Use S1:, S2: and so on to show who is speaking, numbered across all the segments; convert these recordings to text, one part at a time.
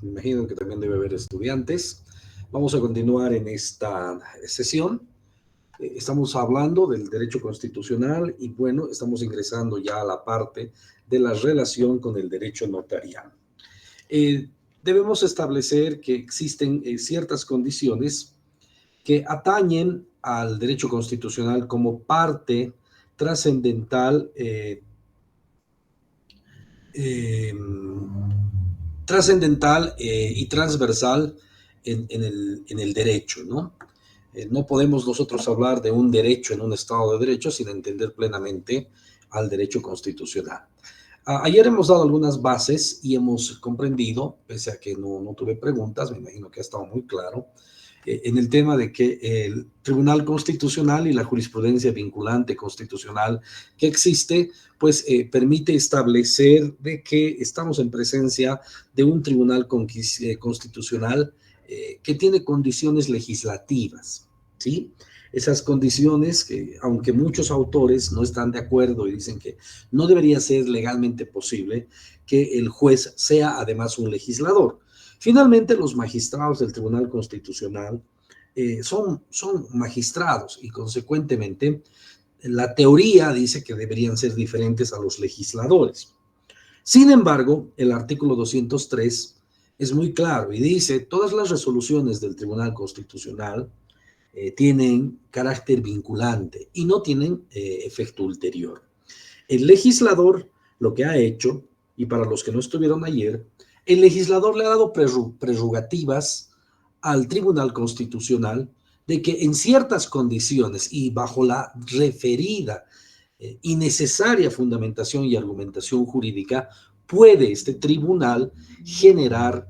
S1: Me imagino que también debe haber estudiantes. Vamos a continuar en esta sesión. Estamos hablando del derecho constitucional y bueno, estamos ingresando ya a la parte de la relación con el derecho notarial. Debemos establecer que existen ciertas condiciones que atañen al derecho constitucional como parte trascendental y transversal en el derecho, ¿no? No podemos nosotros hablar de un derecho en un Estado de Derecho sin entender plenamente al derecho constitucional. Ayer hemos dado algunas bases y hemos comprendido, pese a que no tuve preguntas, me imagino que ha estado muy claro, en el tema de que el Tribunal Constitucional y la jurisprudencia vinculante constitucional que existe, pues permite establecer de que estamos en presencia de un Tribunal Constitucional que tiene condiciones legislativas, ¿sí? Esas condiciones que, aunque muchos autores no están de acuerdo y dicen que no debería ser legalmente posible que el juez sea además un legislador. Finalmente, los magistrados del Tribunal Constitucional son magistrados y consecuentemente la teoría dice que deberían ser diferentes a los legisladores. Sin embargo, el artículo 203 es muy claro y dice todas las resoluciones del Tribunal Constitucional tienen carácter vinculante y no tienen efecto ulterior. El legislador lo que ha hecho, y para los que no estuvieron ayer, el legislador le ha dado prerrogativas al Tribunal Constitucional de que en ciertas condiciones y bajo la referida y necesaria fundamentación y argumentación jurídica, puede este tribunal generar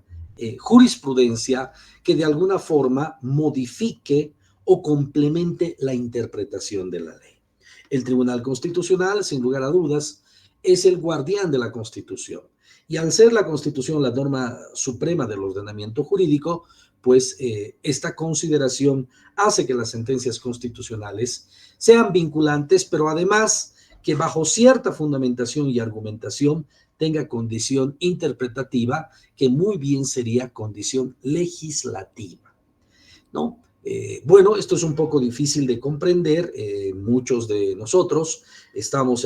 S1: jurisprudencia que de alguna forma modifique o complemente la interpretación de la ley. El Tribunal Constitucional, sin lugar a dudas, es el guardián de la Constitución. Y al ser la Constitución la norma suprema del ordenamiento jurídico, pues esta consideración hace que las sentencias constitucionales sean vinculantes, pero además que bajo cierta fundamentación y argumentación tenga condición interpretativa, que muy bien sería condición legislativa, ¿no? Bueno, esto es un poco difícil de comprender. Muchos de nosotros estamos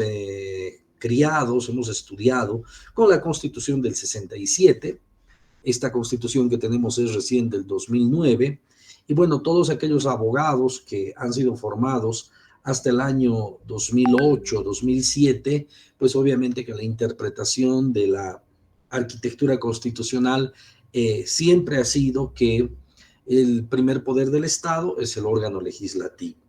S1: criados, hemos estudiado con la Constitución del 67. Esta Constitución que tenemos es recién del 2009. Y bueno, todos aquellos abogados que han sido formados hasta el año 2008, 2007, pues obviamente que la interpretación de la arquitectura constitucional siempre ha sido que el primer poder del Estado es el órgano legislativo.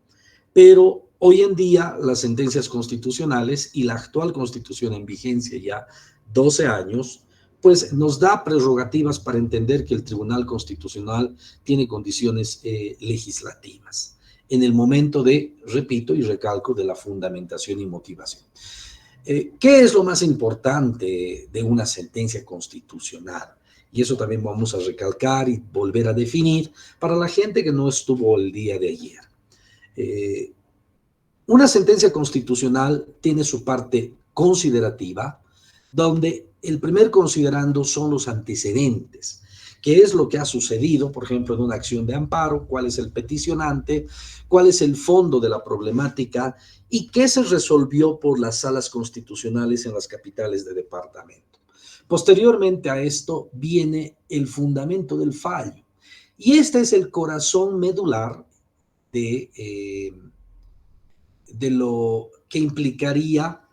S1: Pero hoy en día las sentencias constitucionales y la actual Constitución en vigencia ya 12 años, pues nos da prerrogativas para entender que el Tribunal Constitucional tiene condiciones legislativas en el momento de, repito y recalco, de la fundamentación y motivación. ¿Qué es lo más importante de una sentencia constitucional? Y eso también vamos a recalcar y volver a definir para la gente que no estuvo el día de ayer. Una sentencia constitucional tiene su parte considerativa, donde el primer considerando son los antecedentes, qué es lo que ha sucedido, por ejemplo, en una acción de amparo, cuál es el peticionante, cuál es el fondo de la problemática y qué se resolvió por las salas constitucionales en las capitales de departamento. Posteriormente a esto viene el fundamento del fallo. Y este es el corazón medular de lo que implicaría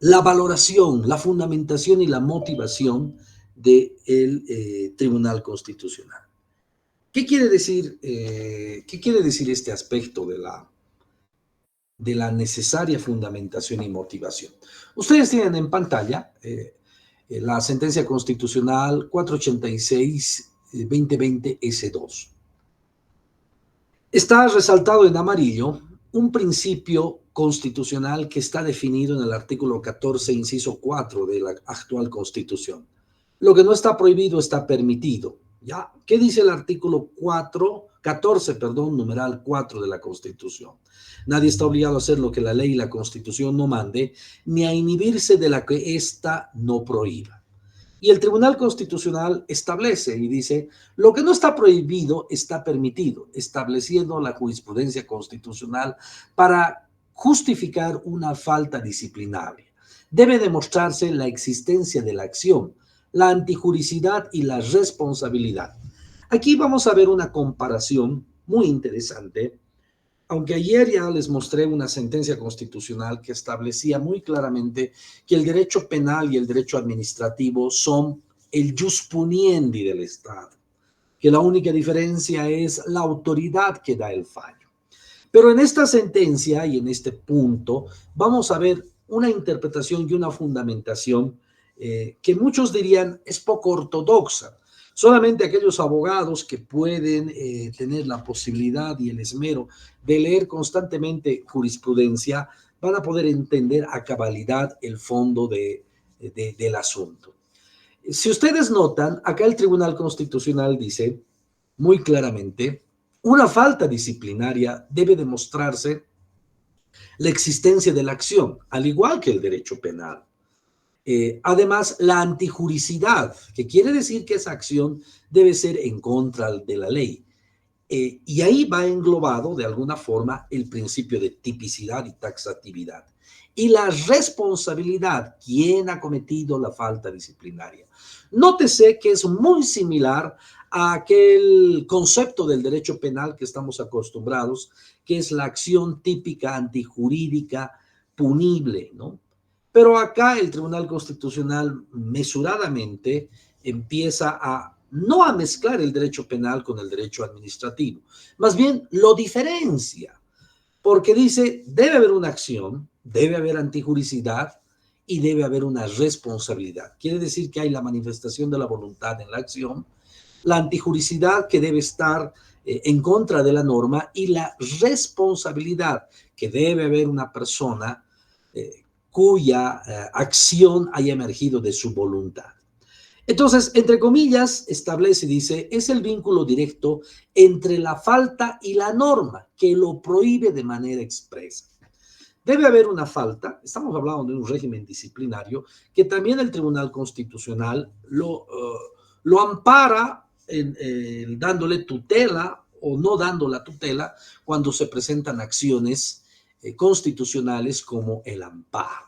S1: la valoración, la fundamentación y la motivación del Tribunal Constitucional. ¿Qué quiere decir este aspecto de la necesaria fundamentación y motivación? Ustedes tienen en pantalla la sentencia constitucional 486-2020 S2. Está resaltado en amarillo un principio constitucional que está definido en el artículo 14, inciso 4 de la actual Constitución. Lo que no está prohibido está permitido. ¿Ya? ¿Qué dice el artículo 14, numeral 4 de la Constitución? Nadie está obligado a hacer lo que la ley y la Constitución no mande, ni a inhibirse de la que ésta no prohíba. Y el Tribunal Constitucional establece y dice, lo que no está prohibido está permitido, estableciendo la jurisprudencia constitucional para justificar una falta disciplinaria. Debe demostrarse la existencia de la acción, la antijuricidad y la responsabilidad. Aquí vamos a ver una comparación muy interesante. Aunque ayer ya les mostré una sentencia constitucional que establecía muy claramente que el derecho penal y el derecho administrativo son el jus puniendi del Estado, que la única diferencia es la autoridad que da el fallo. Pero en esta sentencia y en este punto vamos a ver una interpretación y una fundamentación que muchos dirían es poco ortodoxa. Solamente aquellos abogados que pueden tener la posibilidad y el esmero de leer constantemente jurisprudencia van a poder entender a cabalidad el fondo del asunto. Si ustedes notan, acá el Tribunal Constitucional dice muy claramente, una falta disciplinaria debe demostrarse la existencia de la acción, al igual que el derecho penal. Además, la antijuricidad, que quiere decir que esa acción debe ser en contra de la ley. Y ahí va englobado, de alguna forma, el principio de tipicidad y taxatividad. Y la responsabilidad, ¿quién ha cometido la falta disciplinaria? Nótese que es muy similar a aquel concepto del derecho penal que estamos acostumbrados, que es la acción típica antijurídica punible, ¿no? Pero acá el Tribunal Constitucional mesuradamente empieza no a mezclar el derecho penal con el derecho administrativo, más bien lo diferencia, porque dice, debe haber una acción, debe haber antijuricidad y debe haber una responsabilidad. Quiere decir que hay la manifestación de la voluntad en la acción, la antijuricidad que debe estar en contra de la norma y la responsabilidad que debe haber una persona cuya acción haya emergido de su voluntad. Entonces, entre comillas, establece y dice, es el vínculo directo entre la falta y la norma que lo prohíbe de manera expresa. Debe haber una falta, estamos hablando de un régimen disciplinario, que también el Tribunal Constitucional lo ampara dándole tutela o no dando la tutela cuando se presentan acciones constitucionales como el amparo.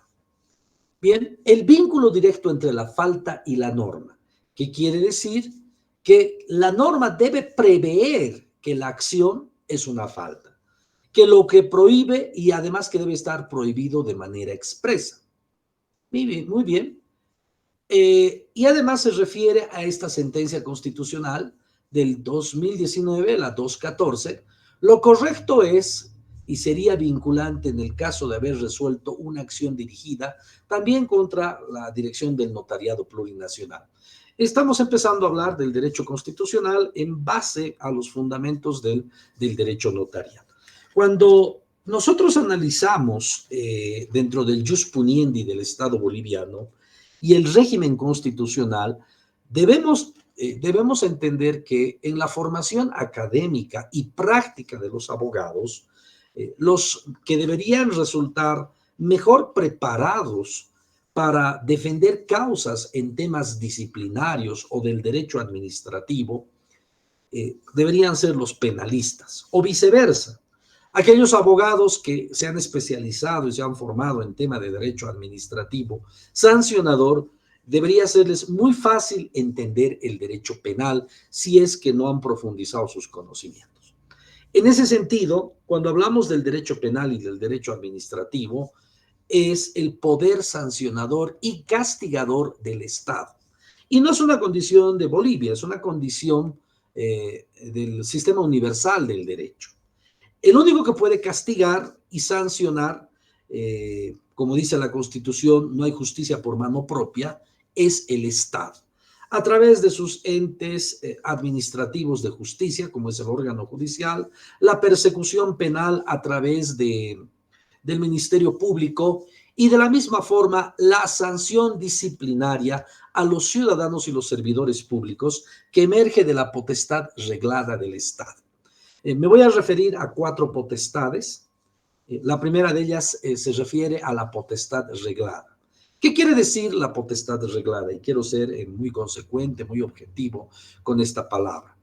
S1: Bien, el vínculo directo entre la falta y la norma, que quiere decir que la norma debe prever que la acción es una falta, que lo que prohíbe y además que debe estar prohibido de manera expresa. Muy bien, muy bien. Y además se refiere a esta sentencia constitucional del 2019, la 214. Lo correcto es, y sería vinculante en el caso de haber resuelto una acción dirigida también contra la dirección del notariado plurinacional. Estamos empezando a hablar del derecho constitucional en base a los fundamentos del derecho notarial. Cuando nosotros analizamos dentro del jus puniendi del Estado boliviano y el régimen constitucional, debemos entender que en la formación académica y práctica de los abogados, los que deberían resultar mejor preparados para defender causas en temas disciplinarios o del derecho administrativo, deberían ser los penalistas o viceversa. Aquellos abogados que se han especializado y se han formado en tema de derecho administrativo sancionador, debería serles muy fácil entender el derecho penal si es que no han profundizado sus conocimientos. En ese sentido, cuando hablamos del derecho penal y del derecho administrativo, es el poder sancionador y castigador del Estado. Y no es una condición de Bolivia, es una condición del sistema universal del derecho. El único que puede castigar y sancionar, como dice la Constitución, no hay justicia por mano propia, es el Estado, a través de sus entes administrativos de justicia, como es el órgano judicial, la persecución penal a través del Ministerio Público y de la misma forma la sanción disciplinaria a los ciudadanos y los servidores públicos que emerge de la potestad reglada del Estado. Me voy a referir a 4 potestades. La primera de ellas se refiere a la potestad reglada. ¿Qué quiere decir la potestad reglada? Y quiero ser muy consecuente, muy objetivo con esta palabra.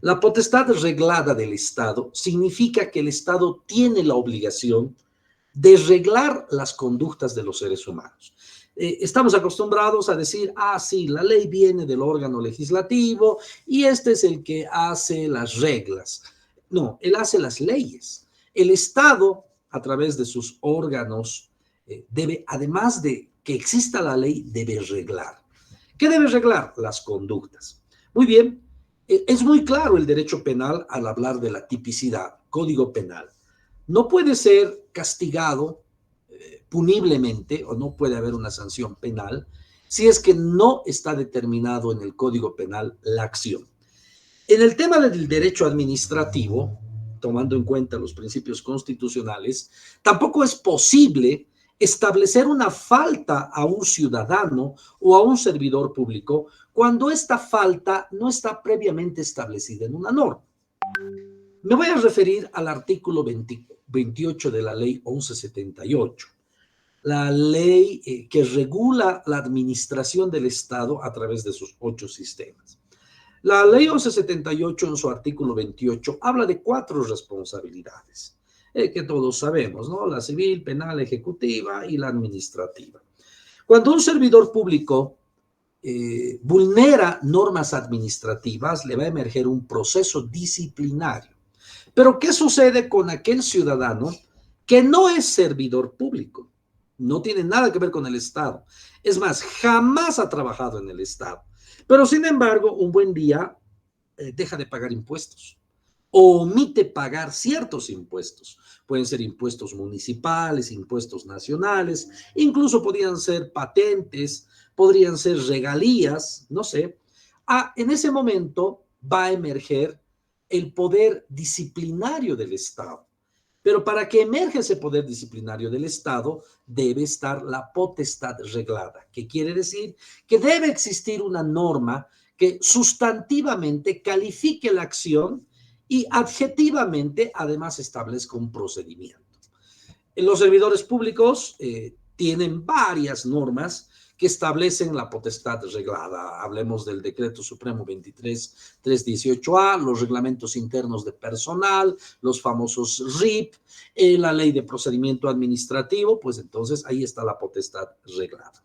S1: La potestad reglada del Estado significa que el Estado tiene la obligación de reglar las conductas de los seres humanos. Estamos acostumbrados a decir, sí, la ley viene del órgano legislativo y este es el que hace las reglas. No, él hace las leyes. El Estado, a través de sus órganos, debe, además de que exista la ley, debe reglar. ¿Qué debe reglar? Las conductas. Muy bien, es muy claro el derecho penal al hablar de la tipicidad, código penal. No puede ser castigado puniblemente o no puede haber una sanción penal si es que no está determinado en el Código Penal la acción. En el tema del derecho administrativo, tomando en cuenta los principios constitucionales, tampoco es posible establecer una falta a un ciudadano o a un servidor público cuando esta falta no está previamente establecida en una norma. Me voy a referir al artículo 28 de la ley 1178, la ley que regula la administración del Estado a través de sus 8 sistemas. La ley 1178 en su artículo 28 habla de 4 responsabilidades que todos sabemos, ¿no? La civil, penal, ejecutiva y la administrativa. Cuando un servidor público vulnera normas administrativas, le va a emerger un proceso disciplinario. Pero ¿qué sucede con aquel ciudadano que no es servidor público? No tiene nada que ver con el Estado. Es más, jamás ha trabajado en el Estado. Pero sin embargo, un buen día deja de pagar impuestos o omite pagar ciertos impuestos. Pueden ser impuestos municipales, impuestos nacionales, incluso podrían ser patentes, podrían ser regalías, no sé. En ese momento va a emerger el poder disciplinario del Estado. Pero para que emerja ese poder disciplinario del Estado, debe estar la potestad reglada, que quiere decir que debe existir una norma que sustantivamente califique la acción y adjetivamente además establezca un procedimiento. Los servidores públicos tienen varias normas que establecen la potestad reglada. Hablemos del Decreto Supremo 23318A, los reglamentos internos de personal, los famosos RIP, la ley de procedimiento administrativo, pues entonces ahí está la potestad reglada.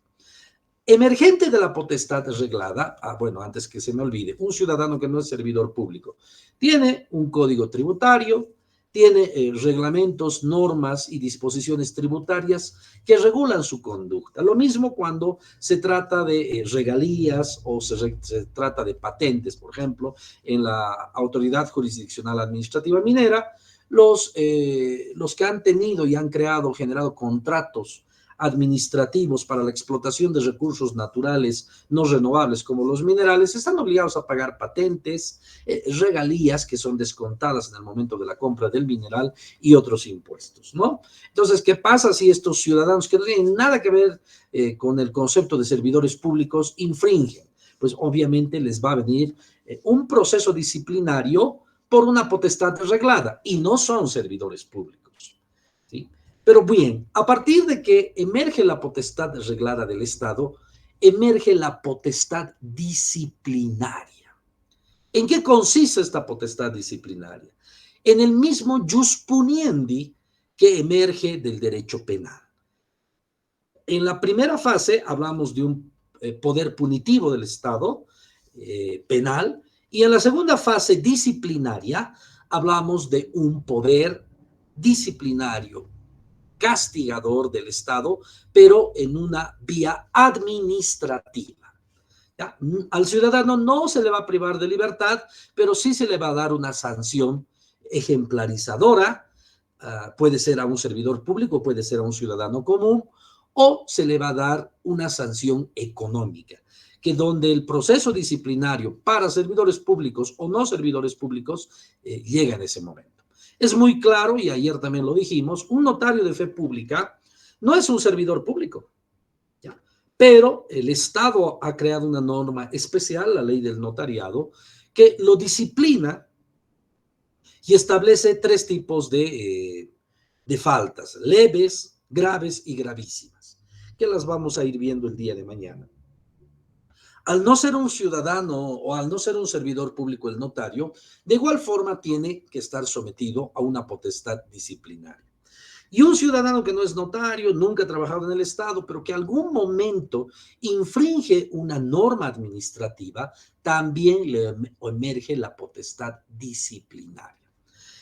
S1: Emergente de la potestad reglada, bueno, antes que se me olvide, un ciudadano que no es servidor público tiene un código tributario, tiene reglamentos, normas y disposiciones tributarias que regulan su conducta. Lo mismo cuando se trata de regalías o se trata de patentes, por ejemplo, en la Autoridad Jurisdiccional Administrativa Minera, los que han tenido y han creado, generado contratos administrativos para la explotación de recursos naturales no renovables como los minerales, están obligados a pagar patentes, regalías que son descontadas en el momento de la compra del mineral y otros impuestos, ¿no? Entonces, ¿qué pasa si estos ciudadanos que no tienen nada que ver con el concepto de servidores públicos infringen? Pues obviamente les va a venir un proceso disciplinario por una potestad reglada y no son servidores públicos, ¿sí? Pero bien, a partir de que emerge la potestad reglada del Estado, emerge la potestad disciplinaria. ¿En qué consiste esta potestad disciplinaria? En el mismo jus puniendi que emerge del derecho penal. En la primera fase hablamos de un poder punitivo del Estado penal y en la segunda fase disciplinaria hablamos de un poder disciplinario castigador del Estado, pero en una vía administrativa. ¿Ya? Al ciudadano no se le va a privar de libertad, pero sí se le va a dar una sanción ejemplarizadora, puede ser a un servidor público, puede ser a un ciudadano común, o se le va a dar una sanción económica, que donde el proceso disciplinario para servidores públicos o no servidores públicos llega en ese momento. Es muy claro, y ayer también lo dijimos, un notario de fe pública no es un servidor público, ¿ya? Pero el Estado ha creado una norma especial, la ley del notariado, que lo disciplina y establece 3 tipos de faltas, leves, graves y gravísimas. que las vamos a ir viendo el día de mañana. Al no ser un ciudadano o al no ser un servidor público el notario, de igual forma tiene que estar sometido a una potestad disciplinaria. Y un ciudadano que no es notario, nunca ha trabajado en el Estado, pero que algún momento infringe una norma administrativa, también le emerge la potestad disciplinaria.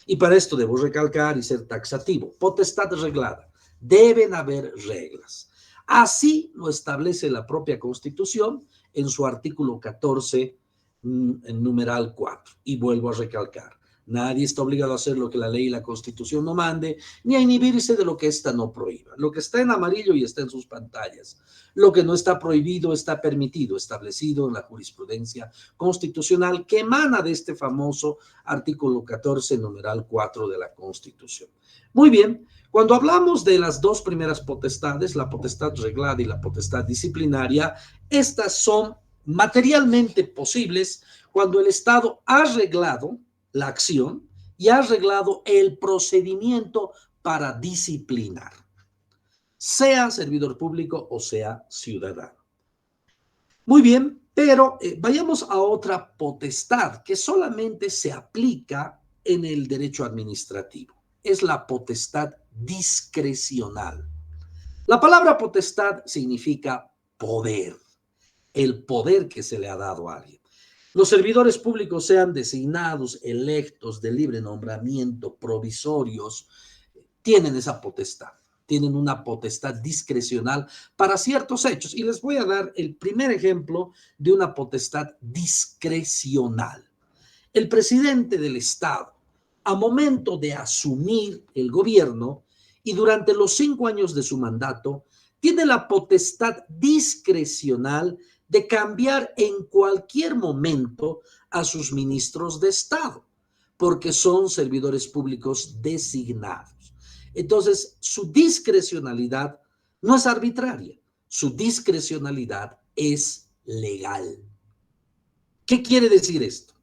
S1: Y para esto debo recalcar y ser taxativo. Potestad reglada. Deben haber reglas. Así lo establece la propia Constitución en su artículo 14, en numeral 4. Y vuelvo a recalcar. Nadie está obligado a hacer lo que la ley y la Constitución no mande, ni a inhibirse de lo que ésta no prohíba. Lo que está en amarillo y está en sus pantallas. Lo que no está prohibido está permitido, establecido en la jurisprudencia constitucional que emana de este famoso artículo 14, numeral 4 de la Constitución. Muy bien, cuando hablamos de las dos primeras potestades, la potestad reglada y la potestad disciplinaria, estas son materialmente posibles cuando el Estado ha reglado la acción y ha arreglado el procedimiento para disciplinar, sea servidor público o sea ciudadano. Muy bien, pero vayamos a otra potestad que solamente se aplica en el derecho administrativo. Es la potestad discrecional. La palabra potestad significa poder, el poder que se le ha dado a alguien. Los servidores públicos, sean designados, electos, de libre nombramiento, provisorios, tienen esa potestad, tienen una potestad discrecional para ciertos hechos. Y les voy a dar el primer ejemplo de una potestad discrecional. El presidente del Estado, a momento de asumir el gobierno y durante los 5 años de su mandato, tiene la potestad discrecional de cambiar en cualquier momento a sus ministros de Estado, porque son servidores públicos designados. Entonces, su discrecionalidad no es arbitraria, su discrecionalidad es legal. ¿Qué quiere decir esto?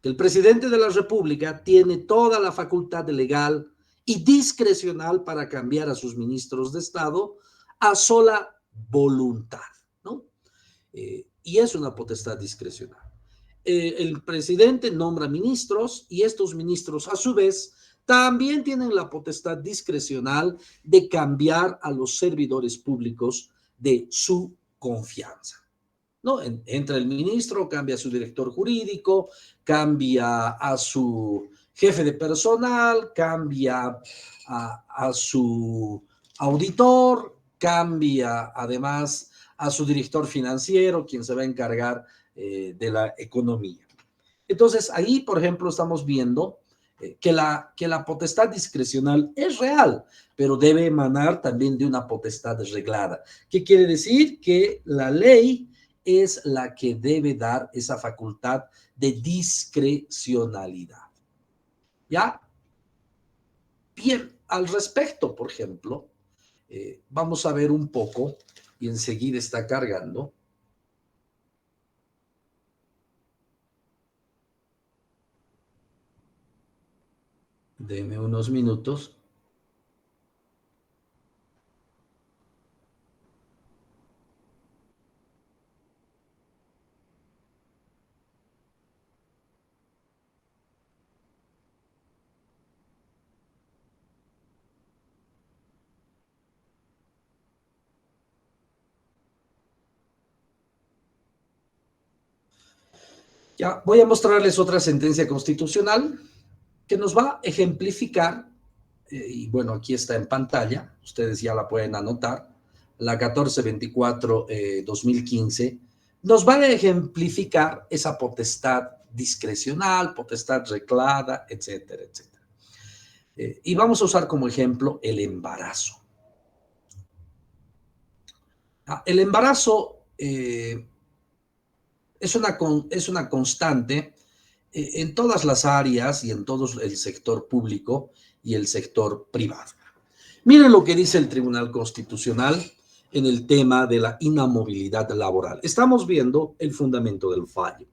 S1: Que el presidente de la República tiene toda la facultad legal y discrecional para cambiar a sus ministros de Estado a sola voluntad, ¿no? Y es una potestad discrecional. El presidente nombra ministros y estos ministros, a su vez, también tienen la potestad discrecional de cambiar a los servidores públicos de su confianza, ¿no? Entra el ministro, cambia a su director jurídico, cambia a su jefe de personal, cambia a su auditor, cambia además a su director financiero, quien se va a encargar de la economía. Entonces, ahí, por ejemplo, estamos viendo que la potestad discrecional es real, pero debe emanar también de una potestad reglada. ¿Qué quiere decir? Que la ley es la que debe dar esa facultad de discrecionalidad. ¿Ya? Bien, al respecto, por ejemplo, vamos a ver un poco, y enseguida está cargando. Deme unos minutos. Ya, voy a mostrarles otra sentencia constitucional que nos va a ejemplificar, y bueno, aquí está en pantalla, ustedes ya la pueden anotar, la 1424-2015, nos va a ejemplificar esa potestad discrecional, potestad reglada, etcétera, etcétera. Y vamos a usar como ejemplo el embarazo. El embarazo es una constante en todas las áreas y en todo el sector público y el sector privado. Miren lo que dice el Tribunal Constitucional en el tema de la inamovilidad laboral. Estamos viendo el fundamento del fallo.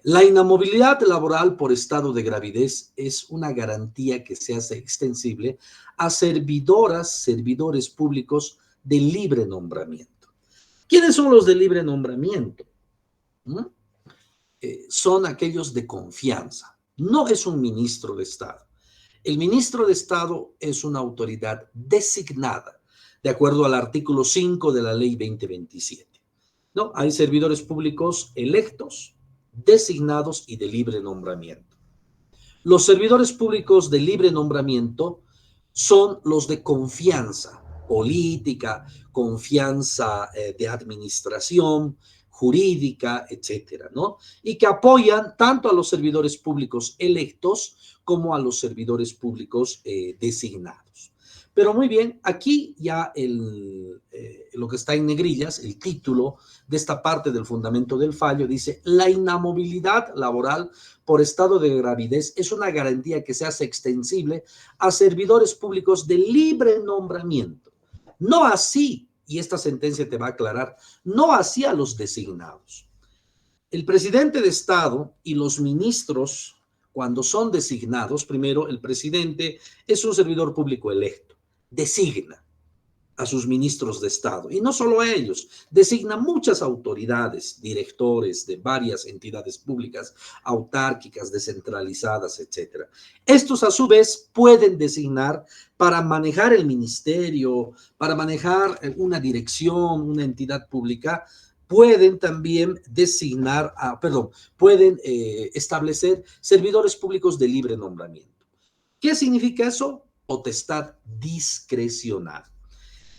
S1: La inamovilidad laboral por estado de gravidez es una garantía que se hace extensible a servidoras, servidores públicos de libre nombramiento. ¿Quiénes son los de libre nombramiento? Son aquellos de confianza. No es un ministro de Estado. El ministro de Estado es una autoridad designada, de acuerdo al artículo 5 de la Ley 2027. ¿No? Hay servidores públicos electos, designados y de libre nombramiento. Los servidores públicos de libre nombramiento son los de confianza política, confianza de administración, jurídica, etcétera, ¿no? Y que apoyan tanto a los servidores públicos electos como a los servidores públicos designados. Pero muy bien, aquí ya lo que está en negrillas, el título de esta parte del fundamento del fallo, dice: la inamovilidad laboral por estado de gravidez es una garantía que se hace extensible a servidores públicos de libre nombramiento. No así, y esta sentencia te va a aclarar, no así a los designados. El presidente de Estado y los ministros, cuando son designados, primero, el presidente es un servidor público electo, designa a sus ministros de Estado, y no solo a ellos, designa muchas autoridades, directores de varias entidades públicas, autárquicas, descentralizadas, etcétera. Estos, a su vez, pueden designar para manejar el ministerio, para manejar una dirección, una entidad pública. Pueden también pueden establecer servidores públicos de libre nombramiento. ¿Qué significa eso? Potestad discrecional.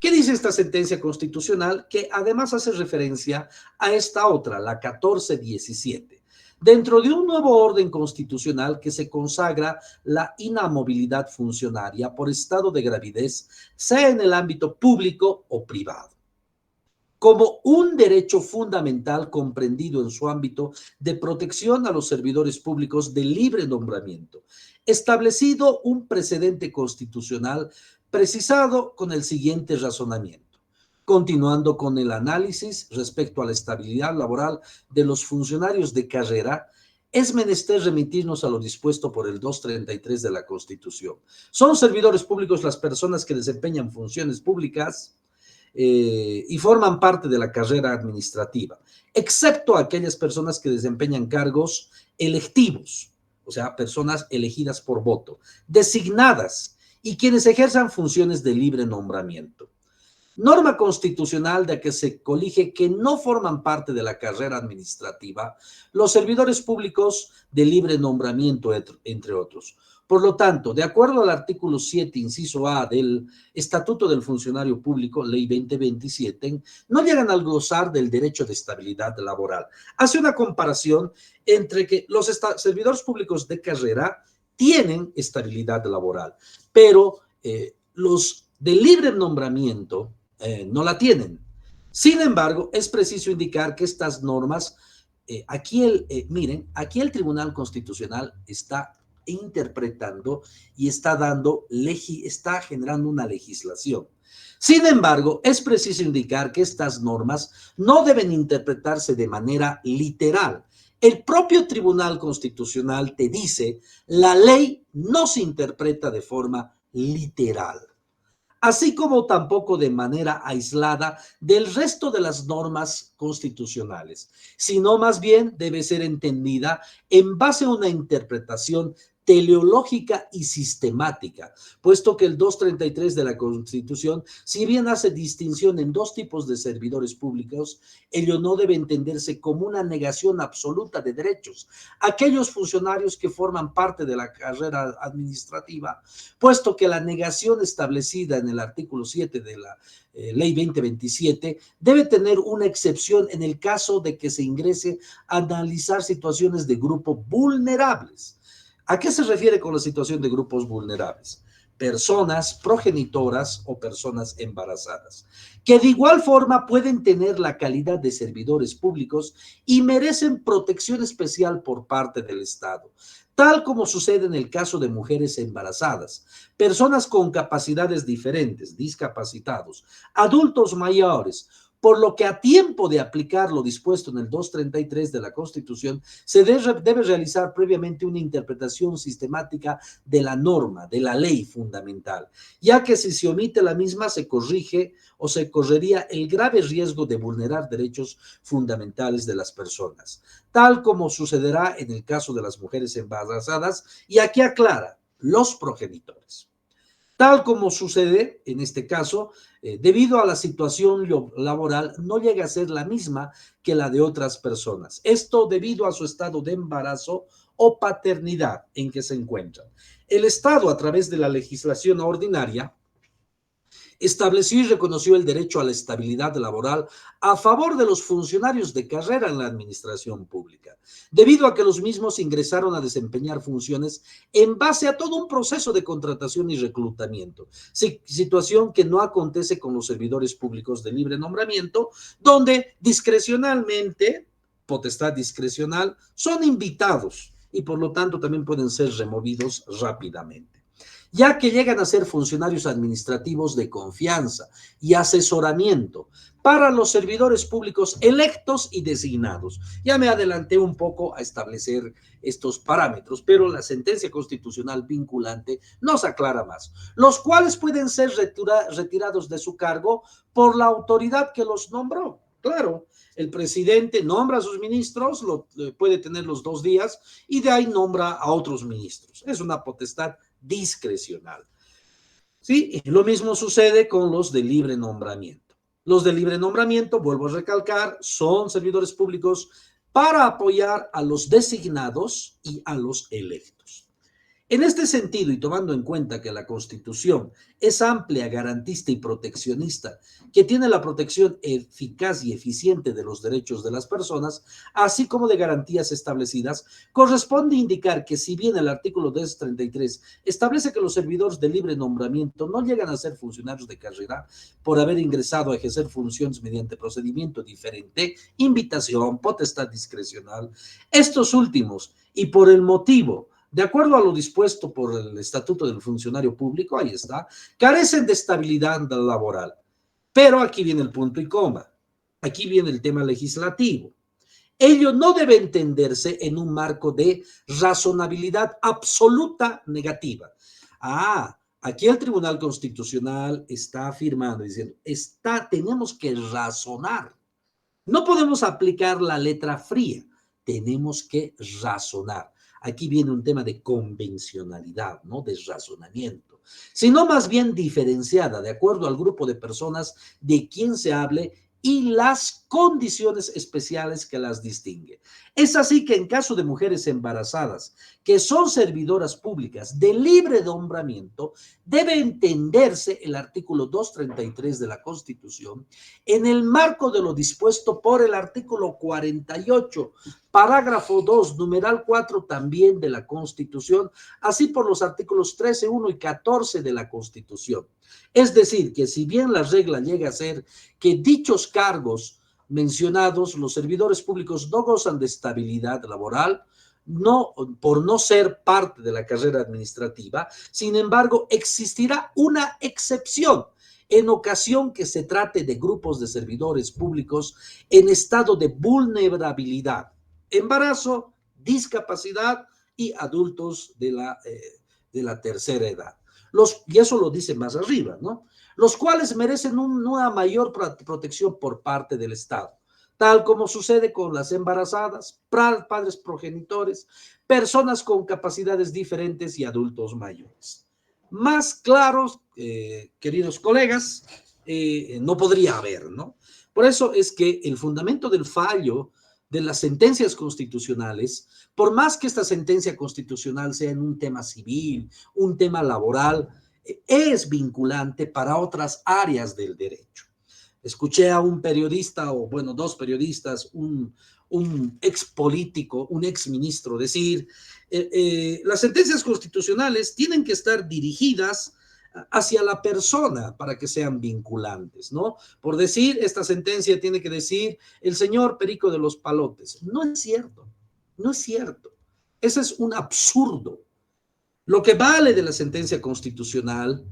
S1: ¿Qué dice esta sentencia constitucional? Que además hace referencia a esta otra, la 1417, dentro de un nuevo orden constitucional que se consagra la inamovilidad funcionaria por estado de gravidez, sea en el ámbito público o privado, como un derecho fundamental comprendido en su ámbito de protección a los servidores públicos de libre nombramiento, establecido un precedente constitucional precisado con el siguiente razonamiento. Continuando con el análisis respecto a la estabilidad laboral de los funcionarios de carrera, es menester remitirnos a lo dispuesto por el 233 de la Constitución. Son servidores públicos las personas que desempeñan funciones públicas y forman parte de la carrera administrativa, excepto aquellas personas que desempeñan cargos electivos, o sea, personas elegidas por voto, designadas, y quienes ejerzan funciones de libre nombramiento. Norma constitucional de que se colige que no forman parte de la carrera administrativa los servidores públicos de libre nombramiento, entre otros. Por lo tanto, de acuerdo al artículo 7, inciso A del Estatuto del Funcionario Público, Ley 2027, no llegan a gozar del derecho de estabilidad laboral. Hace una comparación entre que los servidores públicos de carrera tienen estabilidad laboral, pero los de libre nombramiento no la tienen. Sin embargo, es preciso indicar que estas normas, miren, aquí el Tribunal Constitucional está interpretando y está generando una legislación. Sin embargo, es preciso indicar que estas normas no deben interpretarse de manera literal. El propio Tribunal Constitucional te dice: la ley no se interpreta de forma literal, así como tampoco de manera aislada del resto de las normas constitucionales, sino más bien debe ser entendida en base a una interpretación teleológica y sistemática, puesto que el 233 de la Constitución, si bien hace distinción en dos tipos de servidores públicos, ello no debe entenderse como una negación absoluta de derechos a aquellos funcionarios que forman parte de la carrera administrativa, puesto que la negación establecida en el artículo 7 de la Ley 2027 debe tener una excepción en el caso de que se ingrese a analizar situaciones de grupos vulnerables. ¿A qué se refiere con la situación de grupos vulnerables? Personas progenitoras o personas embarazadas, que de igual forma pueden tener la calidad de servidores públicos y merecen protección especial por parte del Estado, tal como sucede en el caso de mujeres embarazadas, personas con capacidades diferentes, discapacitados, adultos mayores, por lo que a tiempo de aplicar lo dispuesto en el 233 de la Constitución, se debe realizar previamente una interpretación sistemática de la norma, de la ley fundamental, ya que si se omite la misma se corrige o se correría el grave riesgo de vulnerar derechos fundamentales de las personas, tal como sucederá en el caso de las mujeres embarazadas, y aquí aclara, los progenitores. Tal como sucede en este caso, debido a la situación laboral, no llega a ser la misma que la de otras personas. Esto debido a su estado de embarazo o paternidad en que se encuentran. El Estado, a través de la legislación ordinaria, estableció y reconoció el derecho a la estabilidad laboral a favor de los funcionarios de carrera en la administración pública, debido a que los mismos ingresaron a desempeñar funciones en base a todo un proceso de contratación y reclutamiento, situación que no acontece con los servidores públicos de libre nombramiento, donde discrecionalmente, potestad discrecional, son invitados y por lo tanto también pueden ser removidos rápidamente, ya que llegan a ser funcionarios administrativos de confianza y asesoramiento para los servidores públicos electos y designados. Ya me adelanté un poco a establecer estos parámetros, pero la sentencia constitucional vinculante nos aclara más, los cuales pueden ser retirados de su cargo por la autoridad que los nombró. Claro, el presidente nombra a sus ministros, puede tener los 2 días y de ahí nombra a otros ministros. Es una potestad discrecional. ¿Sí? Lo mismo sucede con los de libre nombramiento. Los de libre nombramiento, vuelvo a recalcar, son servidores públicos para apoyar a los designados y a los electos. En este sentido, y tomando en cuenta que la Constitución es amplia, garantista y proteccionista, que tiene la protección eficaz y eficiente de los derechos de las personas, así como de garantías establecidas, corresponde indicar que si bien el artículo 233 establece que los servidores de libre nombramiento no llegan a ser funcionarios de carrera por haber ingresado a ejercer funciones mediante procedimiento diferente, invitación, potestad discrecional, estos últimos, y por el motivo de acuerdo a lo dispuesto por el Estatuto del Funcionario Público, ahí está, carecen de estabilidad laboral. Pero aquí viene el punto y coma. Aquí viene el tema legislativo. Ello no debe entenderse en un marco de razonabilidad absoluta negativa. Aquí el Tribunal Constitucional está afirmando, diciendo, tenemos que razonar. No podemos aplicar la letra fría, tenemos que razonar. Aquí viene un tema de convencionalidad, ¿no? De razonamiento, sino más bien diferenciada de acuerdo al grupo de personas de quien se hable y las condiciones especiales que las distinguen. Es así que en caso de mujeres embarazadas que son servidoras públicas de libre nombramiento, debe entenderse el artículo 233 de la Constitución en el marco de lo dispuesto por el artículo 48, parágrafo 2, numeral 4 también de la Constitución, así por los artículos 13, 1 y 14 de la Constitución. Es decir, que si bien la regla llega a ser que dichos cargos mencionados, los servidores públicos no gozan de estabilidad laboral, por no ser parte de la carrera administrativa, sin embargo, existirá una excepción en ocasión que se trate de grupos de servidores públicos en estado de vulnerabilidad, embarazo, discapacidad y adultos de la tercera edad. Y eso lo dice más arriba, ¿no? Los cuales merecen una mayor protección por parte del Estado, tal como sucede con las embarazadas, padres progenitores, personas con capacidades diferentes y adultos mayores. Más claros, queridos colegas, no podría haber, ¿no? Por eso es que el fundamento del fallo de las sentencias constitucionales, por más que esta sentencia constitucional sea en un tema civil, un tema laboral, es vinculante para otras áreas del derecho. Escuché a un periodista, o bueno, 2 periodistas, un ex político, un ex ministro decir, las sentencias constitucionales tienen que estar dirigidas hacia la persona para que sean vinculantes, ¿no? Por decir, esta sentencia tiene que decir el señor Perico de los Palotes. No es cierto, no es cierto. Ese es un absurdo. Lo que vale de la sentencia constitucional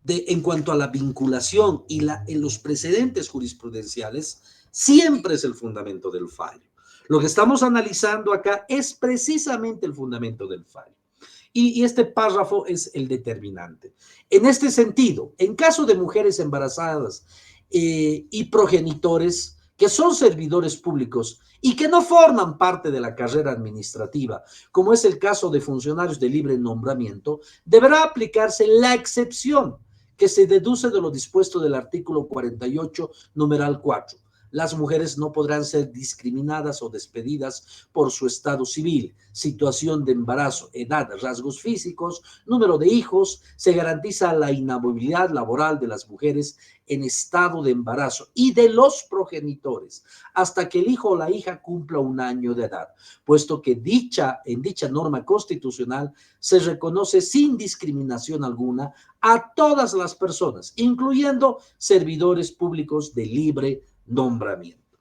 S1: en cuanto a la vinculación y en los precedentes jurisprudenciales, siempre es el fundamento del fallo. Lo que estamos analizando acá es precisamente el fundamento del fallo. Y este párrafo es el determinante. En este sentido, en caso de mujeres embarazadas y progenitores que son servidores públicos y que no forman parte de la carrera administrativa, como es el caso de funcionarios de libre nombramiento, deberá aplicarse la excepción que se deduce de lo dispuesto del artículo 48, numeral 4. Las mujeres no podrán ser discriminadas o despedidas por su estado civil, situación de embarazo, edad, rasgos físicos, número de hijos. Se garantiza la inamovilidad laboral de las mujeres en estado de embarazo y de los progenitores hasta que el hijo o la hija cumpla 1 año de edad, puesto que en dicha norma constitucional se reconoce sin discriminación alguna a todas las personas, incluyendo servidores públicos de libre nombramiento.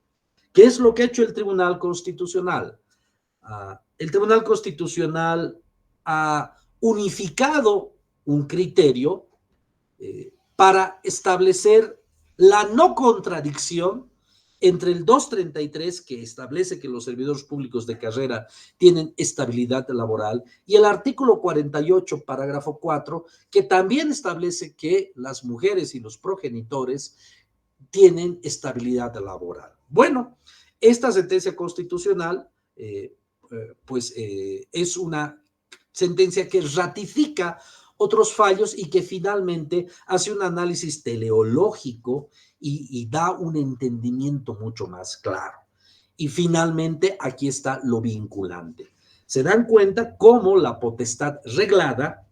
S1: ¿Qué es lo que ha hecho el Tribunal Constitucional? El Tribunal Constitucional ha unificado un criterio para establecer la no contradicción entre el 233, que establece que los servidores públicos de carrera tienen estabilidad laboral, y el artículo 48, parágrafo 4, que también establece que las mujeres y los progenitores tienen estabilidad laboral. Bueno, esta sentencia constitucional es una sentencia que ratifica otros fallos y que finalmente hace un análisis teleológico y da un entendimiento mucho más claro. Y finalmente aquí está lo vinculante. Se dan cuenta cómo la potestad reglada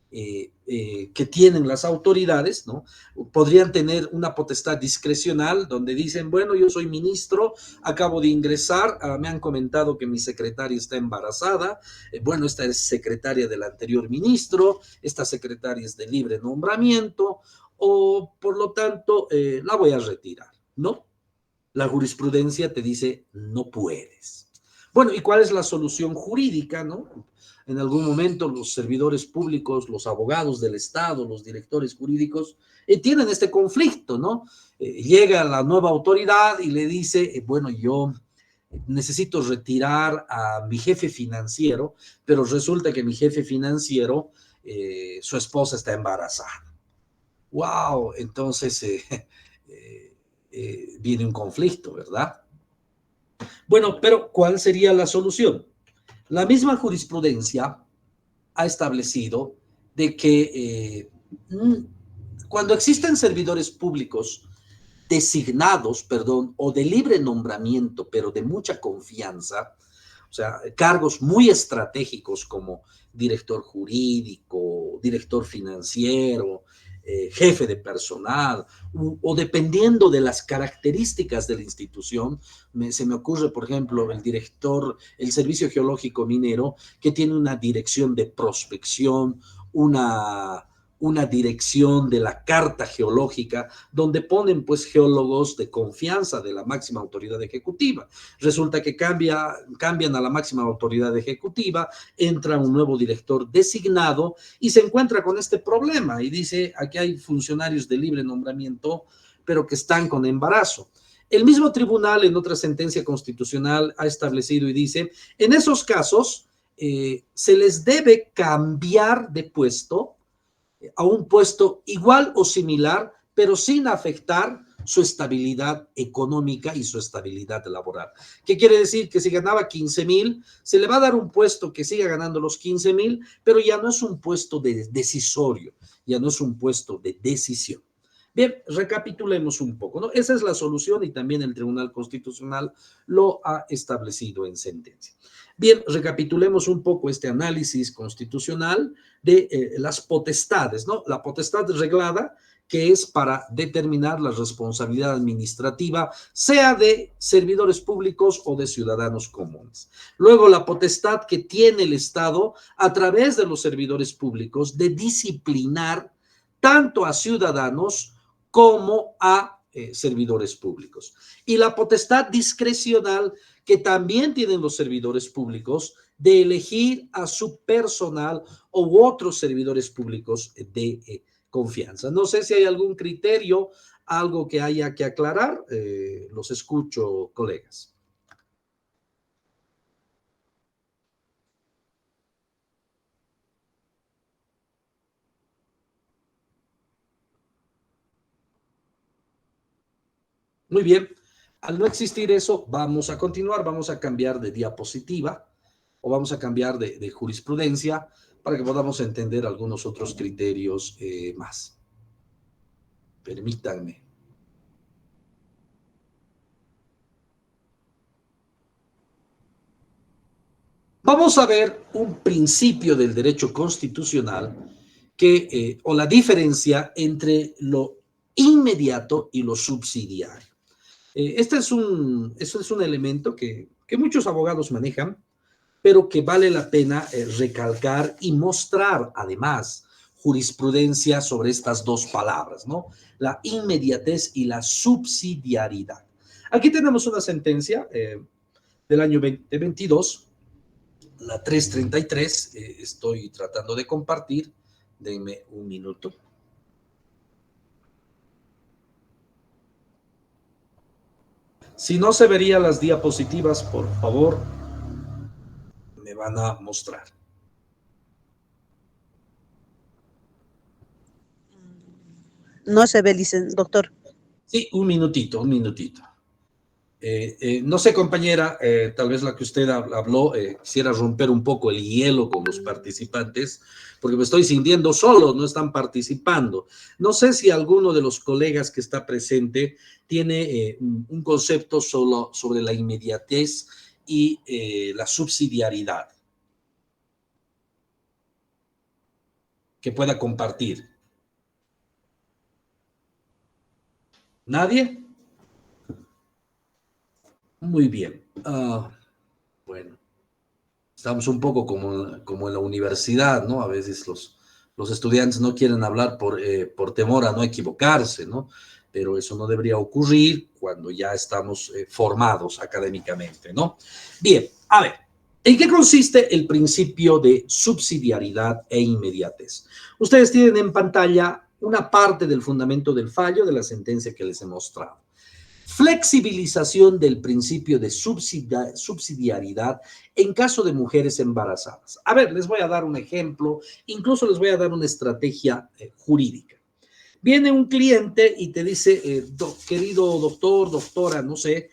S1: que tienen las autoridades, ¿no? Podrían tener una potestad discrecional donde dicen, bueno, yo soy ministro, acabo de ingresar, me han comentado que mi secretaria está embarazada, bueno, esta es secretaria del anterior ministro, esta secretaria es de libre nombramiento, o por lo tanto la voy a retirar, ¿no? La jurisprudencia te dice, no puedes. Bueno, ¿y cuál es la solución jurídica, no? En algún momento los servidores públicos, los abogados del Estado, los directores jurídicos tienen este conflicto, ¿no? Llega la nueva autoridad y le dice, bueno, yo necesito retirar a mi jefe financiero, pero resulta que mi jefe financiero, su esposa está embarazada. ¡Wow! Entonces viene un conflicto, ¿verdad? Bueno, pero ¿cuál sería la solución? La misma jurisprudencia ha establecido de que cuando existen servidores públicos designados, o de libre nombramiento, pero de mucha confianza, o sea, cargos muy estratégicos como director jurídico, director financiero, jefe de personal, o dependiendo de las características de la institución, se me ocurre, por ejemplo, el Servicio Geológico Minero, que tiene una dirección de prospección, una dirección de la carta geológica, donde ponen pues geólogos de confianza de la máxima autoridad ejecutiva. Resulta que cambian a la máxima autoridad ejecutiva, entra un nuevo director designado y se encuentra con este problema y dice, aquí hay funcionarios de libre nombramiento, pero que están con embarazo. El mismo tribunal en otra sentencia constitucional ha establecido y dice, en esos casos se les debe cambiar de puesto a un puesto igual o similar, pero sin afectar su estabilidad económica y su estabilidad laboral. ¿Qué quiere decir? Que si ganaba 15,000, se le va a dar un puesto que siga ganando los 15,000, pero ya no es un puesto decisorio, ya no es un puesto de decisión. Bien, recapitulemos un poco, ¿no? Esa es la solución y también el Tribunal Constitucional lo ha establecido en sentencia. Bien, recapitulemos un poco este análisis constitucional de las potestades, ¿no? La potestad reglada, que es para determinar la responsabilidad administrativa, sea de servidores públicos o de ciudadanos comunes. Luego, la potestad que tiene el Estado a través de los servidores públicos de disciplinar tanto a ciudadanos como a servidores públicos. Y la potestad discrecional que también tienen los servidores públicos de elegir a su personal u otros servidores públicos confianza. No sé si hay algún criterio, algo que haya que aclarar. Los escucho, colegas. Muy bien. Al no existir eso, vamos a continuar, vamos a cambiar de diapositiva o vamos a cambiar de jurisprudencia para que podamos entender algunos otros criterios más. Permítanme. Vamos a ver un principio del derecho constitucional o la diferencia entre lo inmediato y lo subsidiario. Este es un elemento que muchos abogados manejan, pero que vale la pena recalcar y mostrar además jurisprudencia sobre estas dos palabras, ¿no? La inmediatez y la subsidiariedad. Aquí tenemos una sentencia del año 2022, la 333, estoy tratando de compartir, denme un minuto. Si no se verían las diapositivas, por favor, me van a mostrar.
S2: No se ve, doctor.
S1: Sí, un minutito, un minutito. No sé, compañera, tal vez la que usted habló, quisiera romper un poco el hielo con los participantes, porque me estoy sintiendo solo, no están participando. No sé si alguno de los colegas que está presente tiene un concepto solo sobre la inmediatez y la subsidiariedad que pueda compartir. ¿Nadie? Muy bien. Bueno, estamos un poco como en la universidad, ¿no? A veces los estudiantes no quieren hablar por temor a no equivocarse, ¿no? Pero eso no debería ocurrir cuando ya estamos formados académicamente, ¿no? Bien, a ver, ¿en qué consiste el principio de subsidiariedad e inmediatez? Ustedes tienen en pantalla una parte del fundamento del fallo de la sentencia que les he mostrado. Flexibilización del principio de subsidiariedad en caso de mujeres embarazadas. A ver, les voy a dar un ejemplo, incluso les voy a dar una estrategia jurídica. Viene un cliente y te dice, querido doctor, doctora, no sé,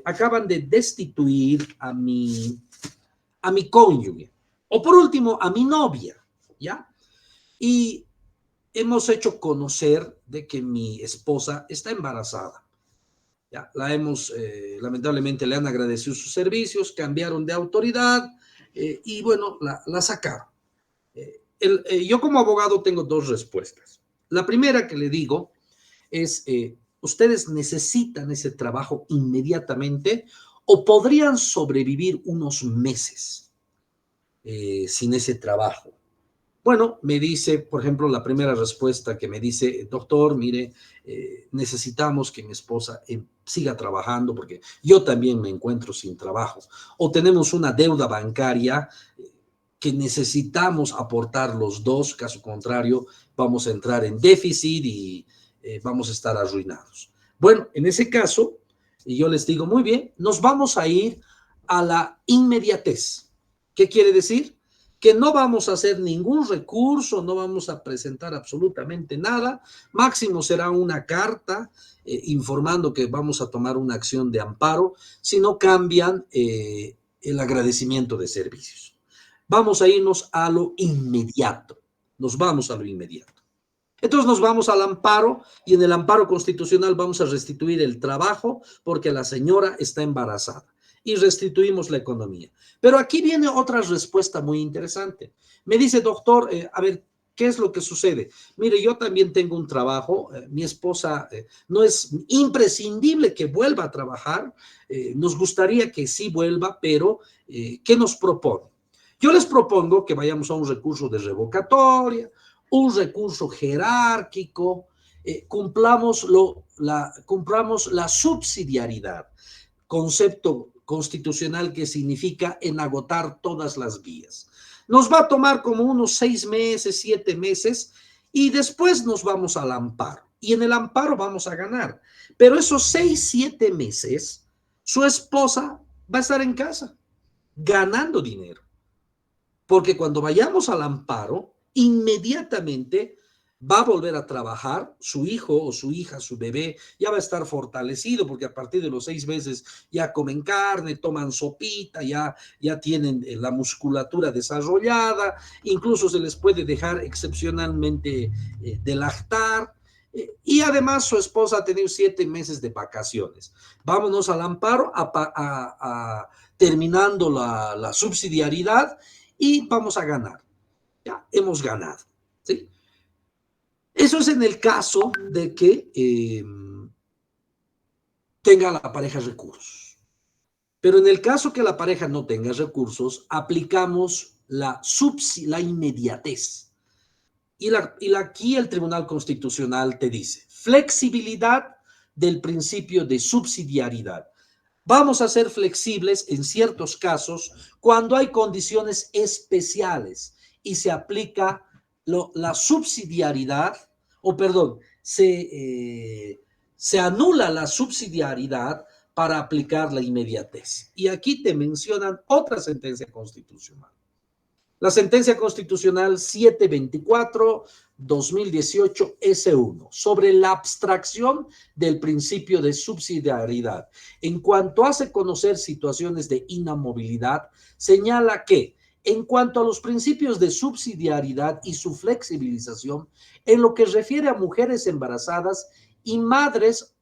S1: acaban de destituir a mi cónyuge, o por último, a mi novia, ¿ya? Y hemos hecho conocer de que mi esposa está embarazada. Ya, lamentablemente le han agradecido sus servicios, cambiaron de autoridad y bueno, la sacaron. Yo como abogado tengo dos respuestas. La primera que le digo es, ustedes necesitan ese trabajo inmediatamente o podrían sobrevivir unos meses sin ese trabajo. Bueno, me dice, por ejemplo, la primera respuesta que me dice, doctor, mire, necesitamos que mi esposa siga trabajando porque yo también me encuentro sin trabajo. O tenemos una deuda bancaria que necesitamos aportar los dos, caso contrario, vamos a entrar en déficit y vamos a estar arruinados. Bueno, en ese caso, yo les digo, muy bien, nos vamos a ir a la inmediatez. ¿Qué quiere decir? Que no vamos a hacer ningún recurso, no vamos a presentar absolutamente nada, máximo será una carta informando que vamos a tomar una acción de amparo si no cambian el agradecimiento de servicios. Vamos a irnos a lo inmediato, nos vamos a lo inmediato. Entonces nos vamos al amparo y en el amparo constitucional vamos a restituir el trabajo porque la señora está embarazada y restituimos la economía. Pero aquí viene otra respuesta muy interesante. Me dice, doctor, a ver, ¿qué es lo que sucede? Mire, yo también tengo un trabajo, mi esposa no es imprescindible que vuelva a trabajar, nos gustaría que sí vuelva, pero ¿qué nos propone? Yo les propongo que vayamos a un recurso de revocatoria, un recurso jerárquico, cumplamos la subsidiariedad, concepto constitucional que significa en agotar todas las vías. Nos va a tomar como unos 6 meses, 7 meses, y después nos vamos al amparo. Y en el amparo vamos a ganar. Pero esos 6, 7 meses, su esposa va a estar en casa ganando dinero. Porque cuando vayamos al amparo, inmediatamente va a volver a trabajar, su hijo o su hija, su bebé, ya va a estar fortalecido, porque a partir de los 6 meses ya comen carne, toman sopita, ya tienen la musculatura desarrollada, incluso se les puede dejar excepcionalmente de lactar, y además su esposa ha tenido 7 meses de vacaciones. Vámonos al amparo, terminando la subsidiariedad, y vamos a ganar. Ya hemos ganado, ¿sí? Eso es en el caso de que tenga la pareja recursos. Pero en el caso que la pareja no tenga recursos, aplicamos la inmediatez. Aquí el Tribunal Constitucional te dice, flexibilidad del principio de subsidiariedad. Vamos a ser flexibles en ciertos casos cuando hay condiciones especiales y se aplica la subsidiariedad, o perdón, se anula la subsidiariedad para aplicar la inmediatez. Y aquí te mencionan otra sentencia constitucional. La sentencia constitucional 724-2018 S1 sobre la abstracción del principio de subsidiariedad. En cuanto hace conocer situaciones de inamovilidad, señala que en cuanto a los principios de subsidiariedad y su flexibilización, en lo que refiere a mujeres embarazadas y madres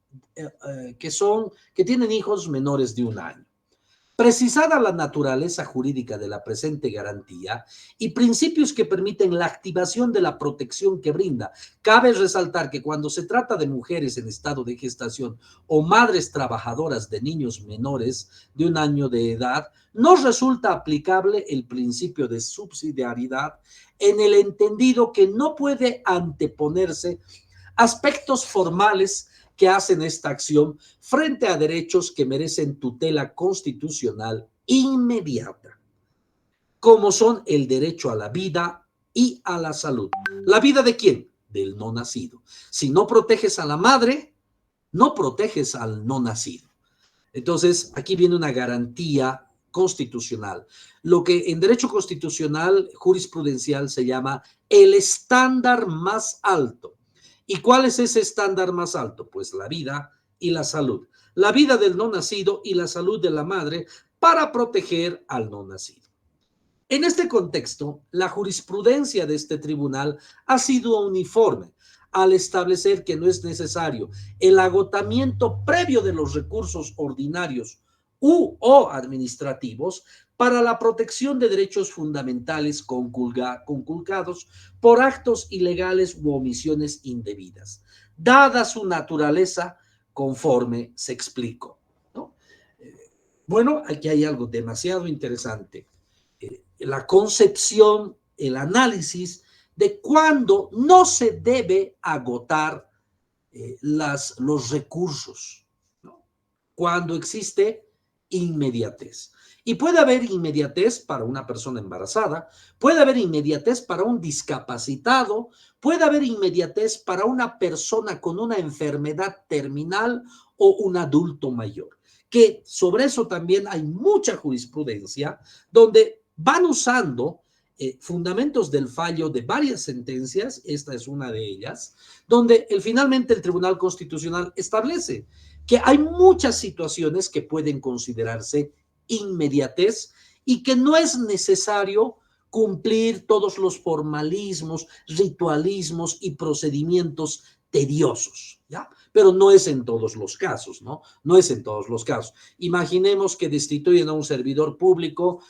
S1: que tienen hijos menores de 1 año. Precisada la naturaleza jurídica de la presente garantía y principios que permiten la activación de la protección que brinda, cabe resaltar que cuando se trata de mujeres en estado de gestación o madres trabajadoras de niños menores de 1 año de edad, no resulta aplicable el principio de subsidiariedad en el entendido que no puede anteponerse aspectos formales que hacen esta acción frente a derechos que merecen tutela constitucional inmediata, como son el derecho a la vida y a la salud. ¿La vida de quién? Del no nacido. Si no proteges a la madre, no proteges al no nacido. Entonces, aquí viene una garantía constitucional, lo que en derecho constitucional jurisprudencial se llama el estándar más alto. ¿Y cuál es ese estándar más alto? Pues la vida y la salud. La vida del no nacido y la salud de la madre para proteger al no nacido. En este contexto, la jurisprudencia de este tribunal ha sido uniforme al establecer que no es necesario el agotamiento previo de los recursos ordinarios o administrativos para la protección de derechos fundamentales conculcados por actos ilegales u omisiones indebidas, dada su naturaleza conforme se explicó, ¿no? Bueno, aquí hay algo demasiado interesante. La concepción, el análisis de cuándo no se debe agotar los recursos, ¿no? Cuando existe inmediatez. Y puede haber inmediatez para una persona embarazada, puede haber inmediatez para un discapacitado, puede haber inmediatez para una persona con una enfermedad terminal o un adulto mayor. Que sobre eso también hay mucha jurisprudencia donde van usando fundamentos del fallo de varias sentencias, esta es una de ellas, donde finalmente el Tribunal Constitucional establece que hay muchas situaciones que pueden considerarse inmediatez y que no es necesario cumplir todos los formalismos, ritualismos y procedimientos tediosos, ¿ya? Pero no es en todos los casos, ¿no? No es en todos los casos. Imaginemos que destituyen a un servidor público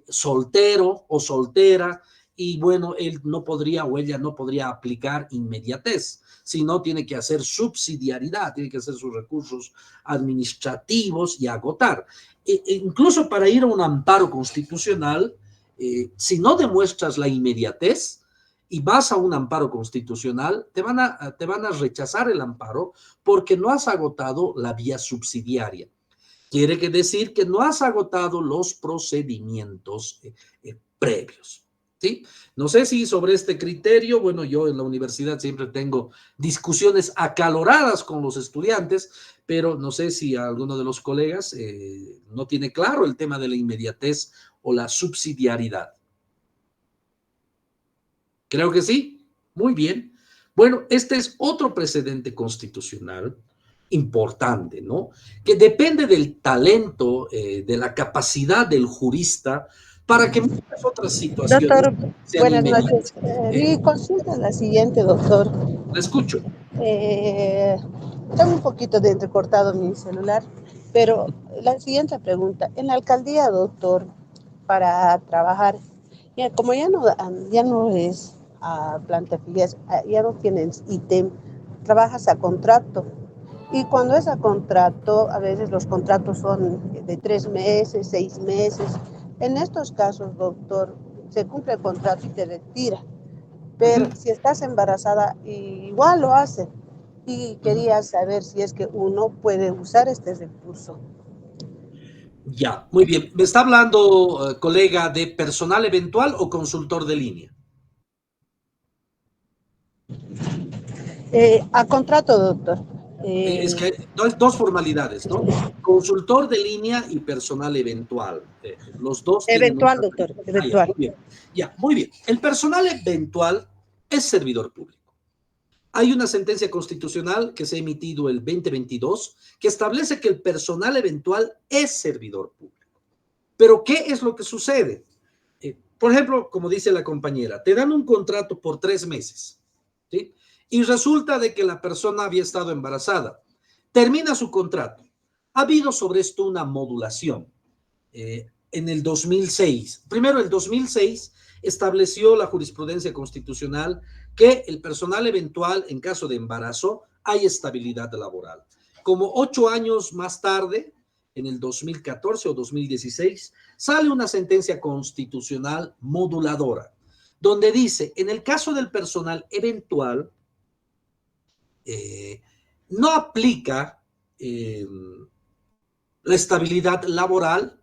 S1: soltero o soltera y bueno, él no podría o ella no podría aplicar inmediatez, sino tiene que hacer subsidiariedad, tiene que hacer sus recursos administrativos y agotar. Incluso para ir a un amparo constitucional, si no demuestras la inmediatez y vas a un amparo constitucional, te van a rechazar el amparo porque no has agotado la vía subsidiaria. Quiere decir que no has agotado los procedimientos previos. ¿Sí? No sé si sobre este criterio, bueno, yo en la universidad siempre tengo discusiones acaloradas con los estudiantes, pero no sé si alguno de los colegas no tiene claro el tema de la inmediatez o la subsidiariedad. Creo que sí. Muy bien. Bueno, este es otro precedente constitucional importante, ¿no? Que depende del talento, de la capacidad del jurista para que muchas otras situaciones
S2: Doctor,
S1: sean
S2: buenas
S1: inmediatas.
S2: noches. Mi consulta es la siguiente, doctor.
S1: La escucho.
S2: Eh, Tengo un poquito de entrecortado mi celular, pero la siguiente pregunta. En la alcaldía, doctor, para trabajar, ya, como ya no es a planta fija, ya no tienes ítem, trabajas a contrato. Y cuando es a contrato, a veces los contratos son de 3 meses, 6 meses. En estos casos, doctor, se cumple el contrato y te retira. Pero
S1: Ujú,
S2: si estás embarazada, igual lo hace. Y
S1: ujú.
S2: quería saber si es que uno puede usar este recurso.
S1: Ya, muy bien. ¿Me está hablando, colega, de personal eventual o consultor de línea?
S2: A contrato, doctor.
S1: Es
S2: Eh,
S1: que dos formalidades, ¿no? Consultor de línea y personal eventual. Los dos tienen
S2: Eventual,
S1: otra
S2: doctor,
S1: tarifa. Ah, ya,
S2: eventual.
S1: muy bien. Ya, muy bien. El personal eventual es servidor público. Hay una sentencia constitucional que se ha emitido el 2022 que establece que el personal eventual es servidor público. Pero ¿qué es lo que sucede? Por ejemplo, como dice la compañera, te dan un contrato por 3 meses, ¿sí? Y resulta de que la persona había estado embarazada. Termina su contrato. Ha habido sobre esto una modulación. En el 2006, primero el 2006 estableció la jurisprudencia constitucional que el personal eventual en caso de embarazo hay estabilidad laboral. Como 8 años más tarde, en el 2014 o 2016, sale una sentencia constitucional moduladora, donde dice, en el caso del personal eventual, eh, no aplica eh, la estabilidad laboral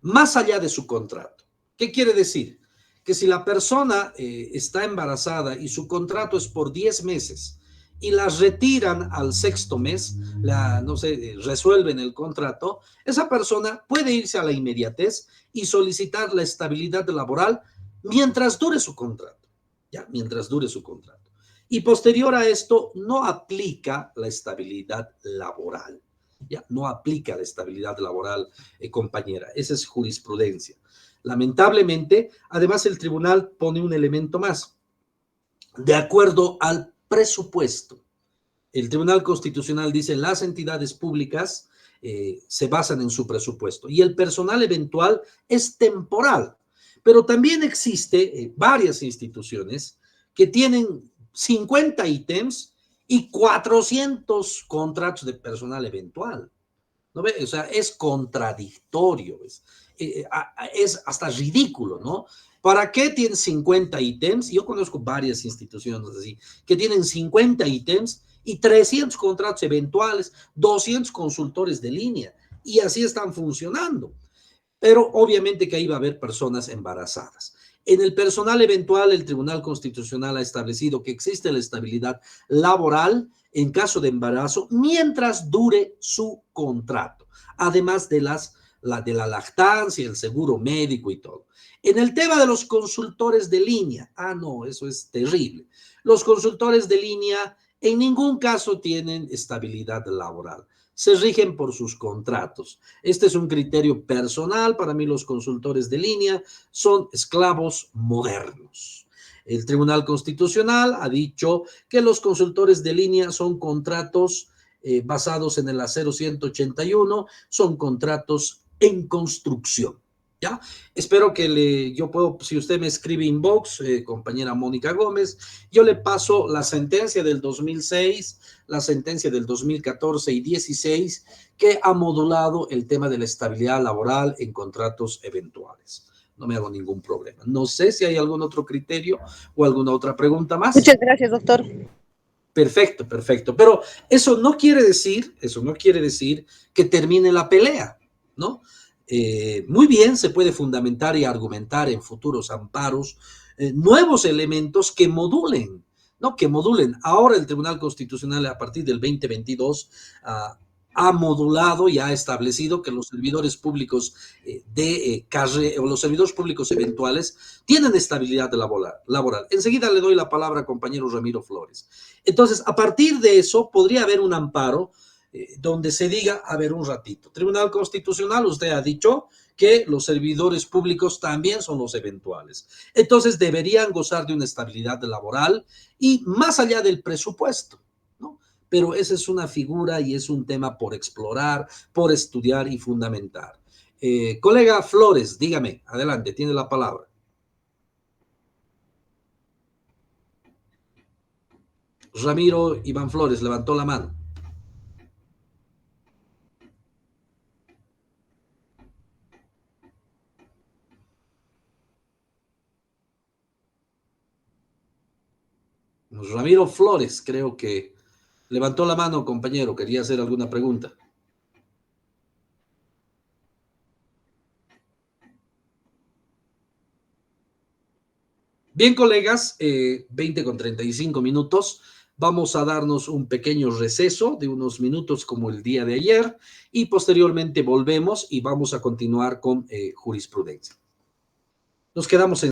S1: más allá de su contrato. ¿Qué quiere decir? Que si la persona está embarazada y su contrato es por 10 meses y la retiran al sexto mes, no sé, resuelven el contrato, esa persona puede irse a la inmediatez y solicitar la estabilidad laboral mientras dure su contrato, ya, mientras dure su contrato. Y posterior a esto, no aplica la estabilidad laboral. Ya no aplica la estabilidad laboral, compañera. Esa es jurisprudencia. Lamentablemente, además el tribunal pone un elemento más. De acuerdo al presupuesto, el Tribunal Constitucional dice las entidades públicas se basan en su presupuesto y el personal eventual es temporal. Pero también existe varias instituciones que tienen 50 ítems y 400 contratos de personal eventual. ¿No ve? O sea, es contradictorio, es hasta ridículo, ¿no? ¿Para qué tienen 50 ítems? Yo conozco varias instituciones así, que tienen 50 ítems y 300 contratos eventuales, 200 consultores de línea, y así están funcionando. Pero obviamente que ahí va a haber personas embarazadas. En el personal eventual, el Tribunal Constitucional ha establecido que existe la estabilidad laboral en caso de embarazo mientras dure su contrato, además de de la lactancia, el seguro médico y todo. En el tema de los consultores de línea, no, eso es terrible. Los consultores de línea en ningún caso tienen estabilidad laboral, se rigen por sus contratos. Este es un criterio personal. Para mí los consultores de línea son esclavos modernos. El Tribunal Constitucional ha dicho que los consultores de línea son contratos basados en el acero 181, son contratos en construcción. ¿Ya? Espero que yo puedo, si usted me escribe inbox, compañera Mónica Gómez, yo le paso la sentencia del 2006, la sentencia del 2014 y 16, que ha modulado el tema de la estabilidad laboral en contratos eventuales. No me hago ningún problema. No sé si hay algún otro criterio o alguna otra pregunta más.
S2: Muchas gracias, doctor.
S1: Perfecto, perfecto. Pero eso no quiere decir que termine la pelea, ¿no? muy bien se puede fundamentar y argumentar en futuros amparos nuevos elementos que modulen, ¿no? Que modulen. Ahora el Tribunal Constitucional, a partir del 2022, ha modulado y ha establecido que los servidores públicos o los servidores públicos eventuales tienen estabilidad laboral. Enseguida le doy la palabra al compañero Ramiro Flores. Entonces, a partir de eso, podría haber un amparo donde se diga, a ver, un ratito, Tribunal Constitucional, usted ha dicho que los servidores públicos también son los eventuales. Entonces, deberían gozar de una estabilidad laboral y más allá del presupuesto, ¿no? Pero esa es una figura y es un tema por explorar, por estudiar y fundamentar. Colega Flores, dígame, adelante, tiene la palabra. Ramiro Iván Flores levantó la mano. Ramiro Flores, creo que levantó la mano, compañero, quería hacer alguna pregunta. Bien, colegas, 20:35. Vamos a darnos un pequeño receso de unos minutos como el día de ayer y posteriormente volvemos y vamos a continuar con jurisprudencia. Nos quedamos en